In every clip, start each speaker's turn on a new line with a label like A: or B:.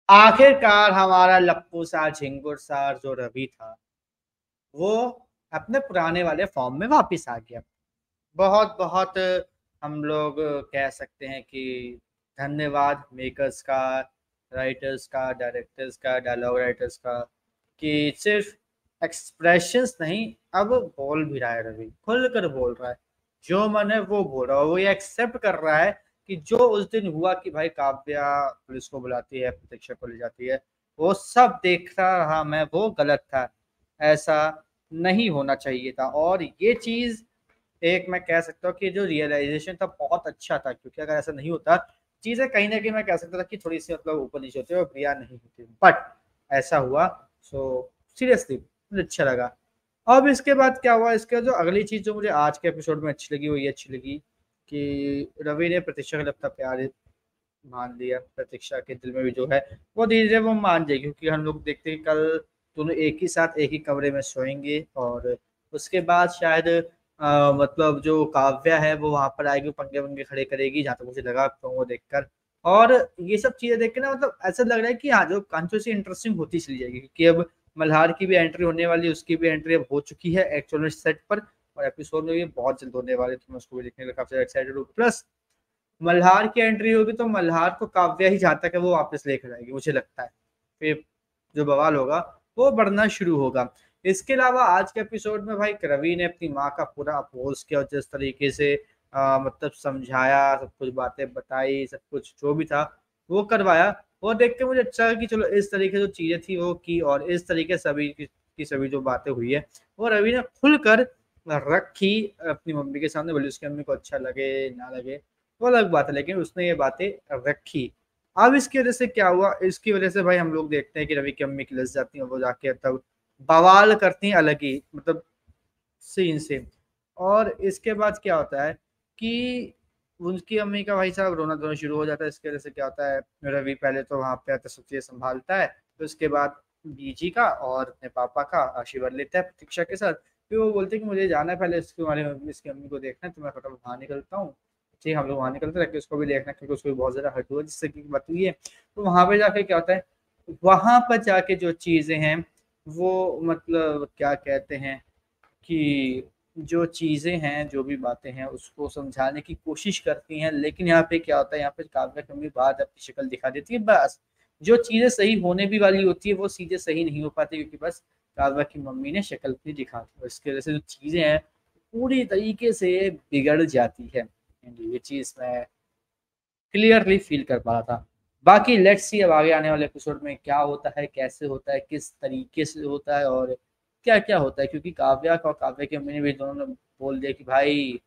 A: आखिरकार हमारा लप्पू सा झिंगुर सा जो रवि था वो अपने पुराने वाले फॉर्म में वापस आ गया। बहुत बहुत हम लोग कह सकते हैं कि धन्यवाद मेकर्स का, राइटर्स का, डायरेक्टर्स का, डायलॉग राइटर्स का, कि सिर्फ एक्सप्रेशंस नहीं, अब बोल भी रहा है, रवि खुल कर बोल रहा है, जो मन है वो बोल रहा है। वो ये एक्सेप्ट कर रहा है कि जो उस दिन हुआ कि भाई काव्या पुलिस को बुलाती है, प्रतीक्षा को ले जाती है, वो सब देखता रहा मैं, वो गलत था, ऐसा नहीं होना चाहिए था। और ये चीज एक मैं कह सकता हूँ कि जो रियलाइजेशन था बहुत अच्छा था, क्योंकि अगर ऐसा नहीं होता, चीजें कहीं ना कहीं मैं कह सकता था कि थोड़ी सी मतलब ऊपर नीचे होती है और प्रिया नहीं होती, बट ऐसा हुआ। सो सीरियसली मुझे अच्छा लगा। अब इसके बाद क्या हुआ, इसके जो अगली चीज जो मुझे आज के एपिसोड में अच्छी लगी वो ये अच्छी लगी कि रवि ने प्रतीक्षा का अपना प्यार मान लिया। प्रतीक्षा के दिल में भी जो है वो धीरे धीरे वो मान जाएगी, क्योंकि हम लोग देखते हैं कल दोनों एक ही साथ एक ही कमरे में सोएंगे, और उसके बाद शायद मतलब जो काव्या है वो वहां पर आएगी, पंगे वंगे खड़े करेगी, जहां तक मुझे लगा वो देखकर। और ये सब चीजें देख के ना मतलब ऐसा लग रहा है कि हाँ, जो कंट्रोवर्सी इंटरेस्टिंग होती चली जाएगी, क्योंकि अब मल्हार की भी एंट्री होने वाली है, उसकी भी एंट्री अब हो चुकी है एक्चुअल सेट पर, और एपिसोड में भी बहुत जल्द होने वाले, तो मैं उसको भी देखने के लिए काफी एक्साइटेड हूँ। प्लस मल्हार की एंट्री होगी तो मल्हार को काव्या ही जहां तक है वो वापस लेकर आएगी मुझे लगता है। फिर जो बवाल होगा वो बढ़ना शुरू होगा। इसके अलावा आज के एपिसोड में भाई रवि ने अपनी माँ का पूरा अपोज किया, और जिस तरीके से मतलब समझाया, सब कुछ बातें बताई, सब कुछ जो भी था वो करवाया, वो देख के मुझे अच्छा लगा कि चलो इस तरीके जो चीजें थी वो की, और इस तरीके सभी की सभी जो बातें हुई है वो रवि ने खुलकर रखी अपनी मम्मी के सामने। बोली उसकी मम्मी को अच्छा लगे ना लगे वो अलग बात है, लेकिन उसने ये बातें रखी। अब इसकी वजह से क्या हुआ, इसकी वजह से भाई हम लोग देखते हैं कि रवि की अम्मी किलस जाती है, वो जाके तब बवाल करती हैं अलग ही मतलब सीन से। और इसके बाद क्या होता है कि उनकी अम्मी का भाई साहब रोना धोना शुरू हो जाता है। इसकी वजह से क्या होता है, रवि पहले तो वहां पे आते सब चीजें संभालता है, तो उसके बाद बीजी का और अपने पापा का आशीर्वाद लेता है प्रतीक्षा के साथ। फिर वो बोलते हैं कि मुझे जाना है पहले इसके बारे में, इसकी अम्मी को देखना है, तो मैं फटाफट वहां निकलता हूँ। ठीक, हम लोग वहां निकलते हैं कि उसको भी देखना है, क्योंकि उसको भी बहुत ज्यादा हर्ट हुआ जिससे कि बात हुई है। तो वहां पे जाके क्या होता है, वहां पर जाके जो चीजें हैं वो मतलब क्या कहते हैं कि जो चीजें हैं, जो भी बातें हैं उसको समझाने की कोशिश करती हैं, लेकिन यहाँ पे क्या होता है, यहाँ पे काव्या कमी बाद अपनी शक्ल दिखा देती है बस। जो चीजें सही होने भी वाली होती है वो चीजें सही नहीं हो पाती, क्योंकि बस काव्या की मम्मी ने शक्ल अपनी दिखा दी, इसकी वजह से जो चीजें हैं पूरी तरीके से बिगड़ जाती है। And ये चीज मैं क्लियरली फील कर पा रहा था। बाकी लेट्स सी अब आगे आने वाले एपिसोड में क्या होता है, कैसे होता है, किस तरीके से होता है, और क्या क्या होता है, क्योंकि काव्या का और काव्या की अम्मी ने भी दोनों ने बोल दिया कि भाई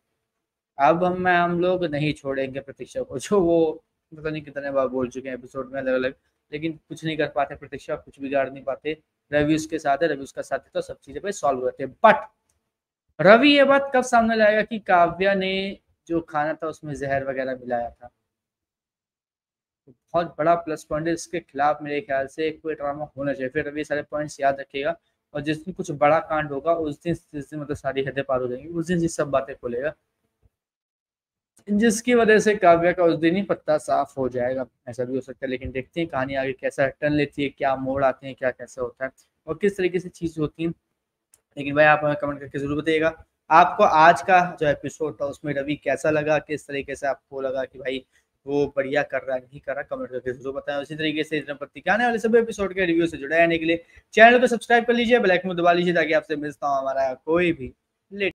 A: अब हम लोग नहीं छोड़ेंगे प्रतीक्षा को, जो वो पता नहीं कितने बार बोल चुके हैं एपिसोड में अलग अलग, लेकिन कुछ नहीं कर पाते, प्रतीक्षा कुछ बिगाड़ नहीं पाते। रवि उसके साथ है, रवि उसका साथ है, तो सब चीजें पे सॉल्व होते हैं। बट रवि ये बात कब सामने लाएगा कि काव्या ने जो खाना था उसमें जहर वगैरह मिलाया था? बहुत बड़ा प्लस पॉइंट है, इसके खिलाफ मेरे ख्याल से कोई ड्रामा होना चाहिए, फिर रवि सारे पॉइंट्स याद रखेगा, और जिस दिन कुछ बड़ा कांड होगा उस दिन, जिस दिन मतलब सारी हदें पार हो जाएंगी, उस दिन ये सब बातें खोलेगा, जिसकी वजह से काव्या का उस दिन ही पत्ता साफ हो जाएगा। ऐसा भी हो सकता है, लेकिन देखते हैं कहानी आगे कैसा टर्न लेती है, क्या मोड़ आते हैं, क्या कैसा होता है, और किस तरीके से चीज होती है। लेकिन भाई आप हमें कमेंट करके जरूर बताइएगा आपको आज का जो एपिसोड था उसमें रवि कैसा लगा, किस तरीके से आपको लगा कि भाई वो बढ़िया कर रहा है नहीं कर रहा, कमेंट करके जरूर बताएं। उसी तरीके से प्रति आने वाले सभी एपिसोड के रिव्यू से जुड़े रहने के लिए चैनल को सब्सक्राइब कर लीजिए, बेल आइकन को दबा लीजिए, ताकि आपसे मिलता हूँ हमारा कोई भी